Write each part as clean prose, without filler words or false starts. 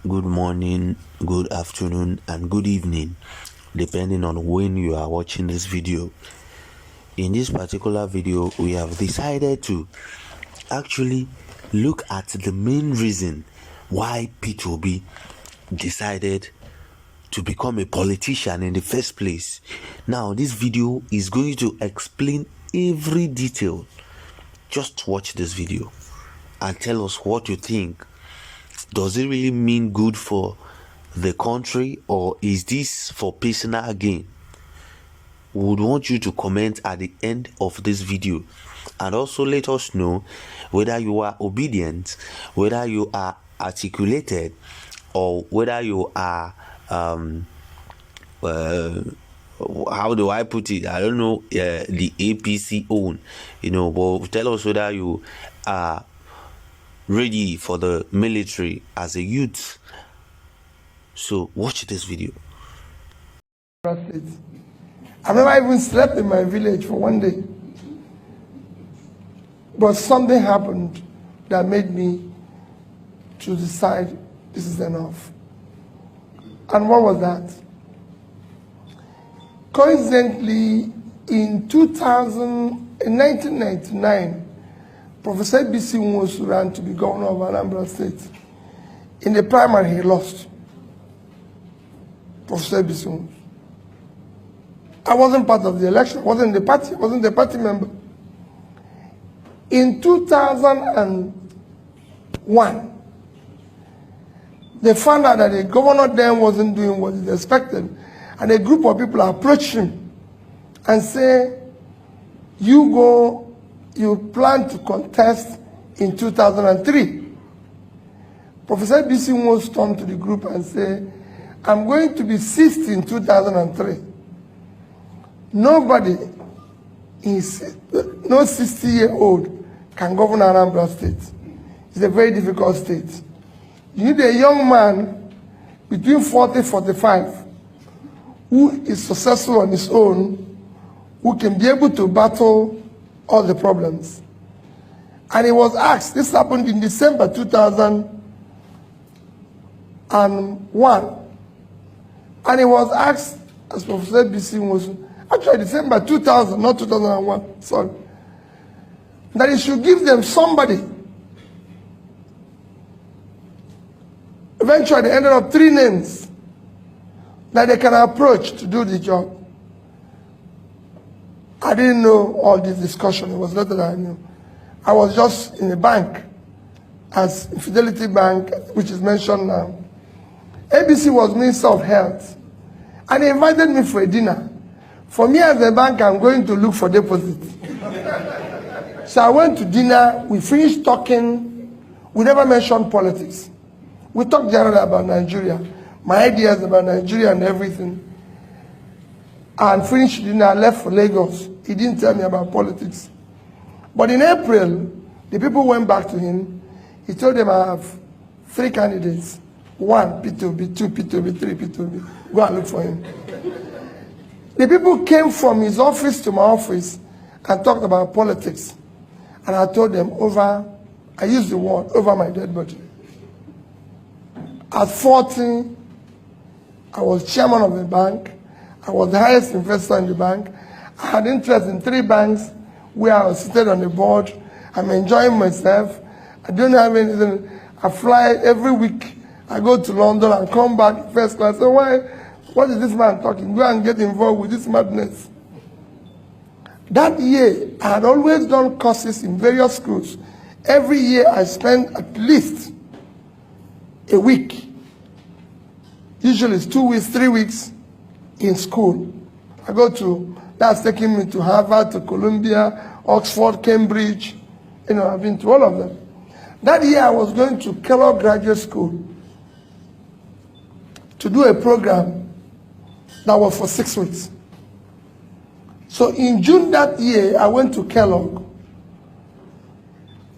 good morning, good afternoon, and good evening, depending on when you are watching this video. In this particular video, we have decided to actually look at the main reason why Peter Obi decided to become a politician in the first place. Now, this video is going to explain every detail. Just watch this video and tell us what you think. Does it really mean good for the country, or is this for personal gain? We would want you to comment at the end of this video, and also let us know whether you are obedient, whether you are articulated, or whether you are how do I put it? I don't know, the APC own, but tell us whether you are ready for the military as a youth. So watch this video. I never even slept in my village for one day, but something happened that made me to decide this is enough. And what was that? Coincidentally, in 1999, Professor B.C. Nwosu ran to be governor of Anambra State. In the primary, he lost. Professor B.C. Nwosu. I wasn't part of the election. I wasn't in the party. I wasn't a party member. In 2001, they found out that the governor then wasn't doing what he expected, and a group of people approached him and say, you plan to contest in 2003. Professor B.C. Nwosu turned to the group and said, I'm going to be 60 in 2003. Nobody, no 60-year-old can govern Anambra State. It's a very difficult state. You need a young man between 40 and 45 who is successful on his own, who can be able to battle all the problems. And he was asked, this happened in December 2001, and he was asked, as Professor B.C. Nwosu, actually December 2000, not 2001, sorry, that he should give them somebody. Eventually, they ended up 3 names that they can approach to do the job. I didn't know all this discussion. It was not that I knew. I was just in a bank, as Fidelity Bank, which is mentioned now. ABC was Minister of Health, and he invited me for a dinner. For me as a bank, I'm going to look for deposits. So I went to dinner. We finished talking. We never mentioned politics. We talked generally about Nigeria, my ideas about Nigeria and everything. And finished dinner, I left for Lagos. He didn't tell me about politics. But in April, the people went back to him. He told them, I have 3 candidates. 1, P2B, 2, P2B, 3, P2B. Go and look for him. The people came from his office to my office and talked about politics. And I told them I used the word, over my dead body. At 40, I was chairman of the bank. I was the highest investor in the bank. I had interest in 3 banks where I was seated on the board. I'm enjoying myself. I don't have anything. I fly every week. I go to London and come back first class. So what is this man talking? Go and get involved with this madness. That year, I had always done courses in various schools. Every year, I spent at least a week. Usually it's 2 weeks, 3 weeks in school. That's taking me to Harvard, to Columbia, Oxford, Cambridge. I've been to all of them. That year I was going to Kellogg Graduate School to do a program that was for 6 weeks. So in June that year, I went to Kellogg.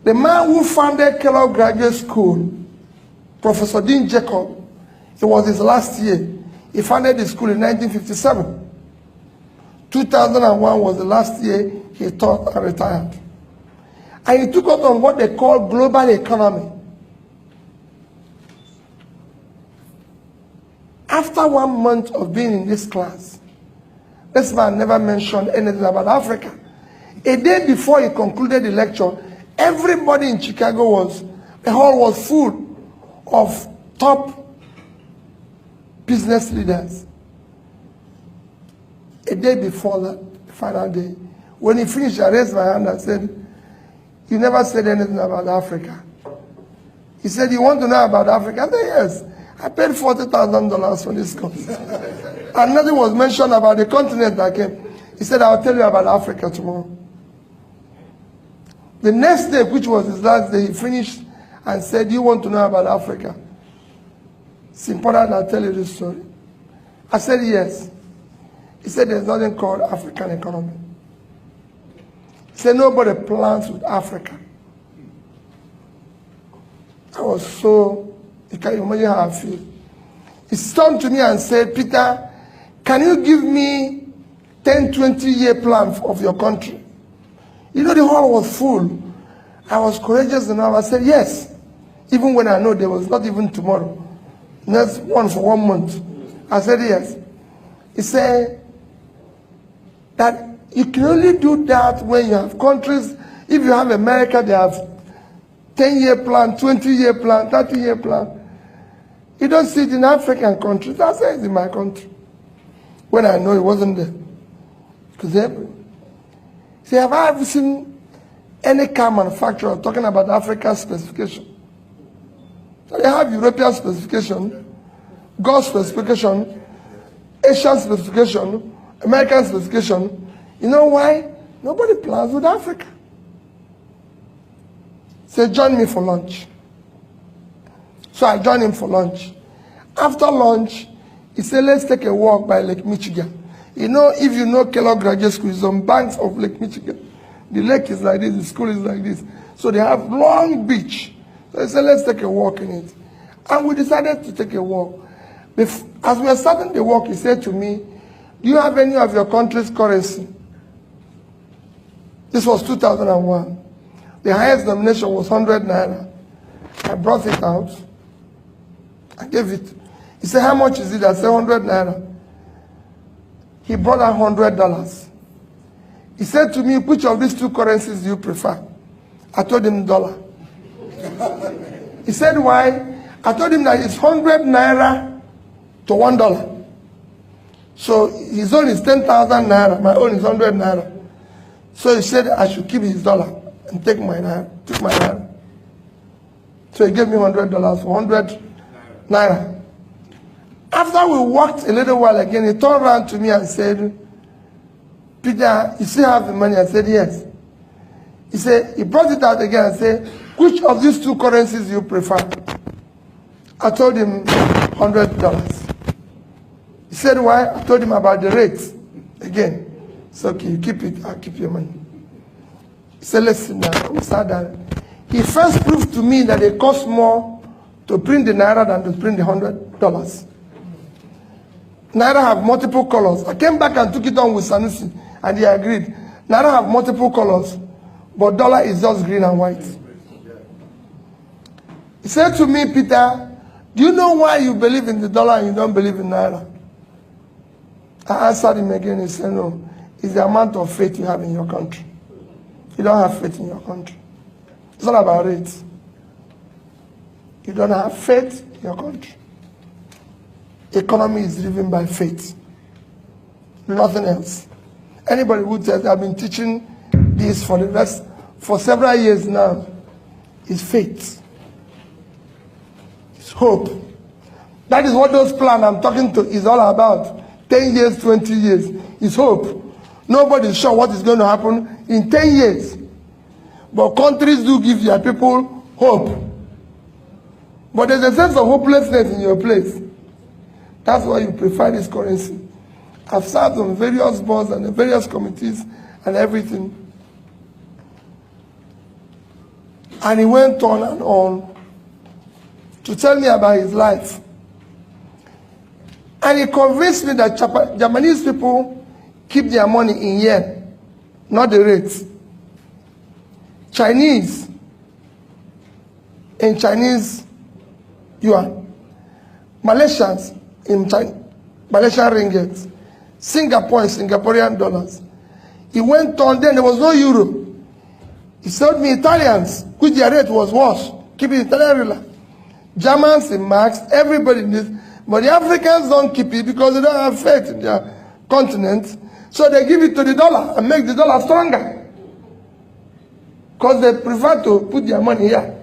The man who founded Kellogg Graduate School, Professor Dean Jacob, it was his last year. He founded the school in 1957. 2001 was the last year he taught and retired. And he took us on what they call global economy. After 1 month of being in this class, this man never mentioned anything about Africa. A day before he concluded the lecture, everybody in Chicago the hall was full of top business leaders. A day before that, the final day, when he finished, I raised my hand and said, "You never said anything about Africa." He said, "You want to know about Africa?" I said, "Yes. I paid $40,000 for this course." And nothing was mentioned about the continent I came. He said, "I'll tell you about Africa tomorrow." The next day, which was his last day, he finished and said, "You want to know about Africa? It's important I'll tell you this story." I said, "Yes." He said, "There's nothing called African economy." He said, "Nobody plans with Africa." I was so, you can imagine how I feel. He turned to me and said, "Peter, can you give me 10, 20-year plan of your country?" You know, the hall was full. I was courageous enough. I said, "Yes." Even when I know there was not even tomorrow. Next one for 1 month. I said, "Yes." He said that you can only do that when you have countries. If you have America, they have 10-year plan, 20-year plan, 30-year plan. You don't see it in African countries. I said it's in my country. When I know it wasn't there. Because see, have I ever seen any car manufacturer talking about African specification? So they have European specification, Gulf specification, Asian specification, American specification. You know why? Nobody plans with Africa. Say, "Join me for lunch." So I joined him for lunch. After lunch, he said, "Let's take a walk by Lake Michigan." You know, if you know Kellogg Graduate School, it's on banks of Lake Michigan. The lake is like this, the school is like this. So they have long beach. So he said, "Let's take a walk in it." And we decided to take a walk. As we were starting the walk, he said to me, "Do you have any of your country's currency?" This was 2001. The highest denomination was 100 naira. I brought it out. I gave it. He said, "How much is it?" I said, 100 naira. He brought out $100. He said to me, "Which of these two currencies do you prefer?" I told him dollar. He said, "Why?" I told him that it's 100 naira to $1. So his own is 10,000 naira. My own is 100 naira. So he said I should keep his dollar and take my naira. Took my naira. So he gave me $100 for 100 naira. After we walked a little while again, he turned around to me and said, "Peter, you still have the money?" I said, "Yes." He said, he brought it out again and said, "Which of these two currencies do you prefer?" I told him $100. He said, "Why?" I told him about the rates. Again, it's okay, you keep it, I'll keep your money. He said, "Let's sit down." We sat down. He first proved to me that it costs more to print the naira than to print the $100. Naira have multiple colors. I came back and took it on with Sanusi, and he agreed. Naira have multiple colors, but dollar is just green and white. He said to me, "Peter, do you know why you believe in the dollar and you don't believe in naira?" I answered him again. He said, "No, it's the amount of faith you have in your country. You don't have faith in your country. It's not about rates. You don't have faith in your country. Economy is driven by faith. Nothing else." Anybody who says, "I've been teaching this for several years now," is faith. It's hope. That is what those plans I'm talking to is all about. 10 years, 20 years. It's hope. Nobody's sure what is going to happen in 10 years. But countries do give their people hope. But there's a sense of hopelessness in your place. That's why you prefer this currency. I've served on various boards and various committees and everything. And he went on and on to tell me about his life. And he convinced me that Japanese people keep their money in yen, not the rates. Chinese in Chinese yuan. Malaysians in Malaysian ringgit, Singapore in Singaporean dollars. He went on, then there was no euro. He sold me Italians, which their rate was worse. Keep it Italian rela. Germans in marks, everybody in this. But the Africans don't keep it because they don't have faith in their continent. So they give it to the dollar and make the dollar stronger. Because they prefer to put their money here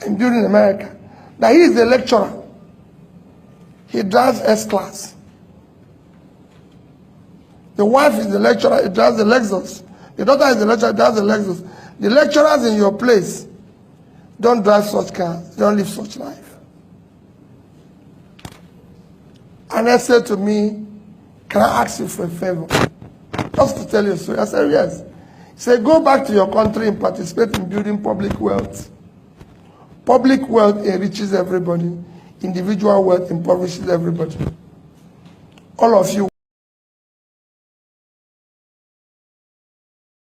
and build in America. Now he is a lecturer. He drives S-Class. The wife is the lecturer, he drives the Lexus. The daughter is the lecturer, drives the Lexus. The lecturers in your place don't drive such cars, don't live such life. And I said to me, can I ask you for a favor? Just to tell you a story. I said, yes. He said, go back to your country and participate in building public wealth. Public wealth enriches everybody. Individual wealth impoverishes everybody. All of you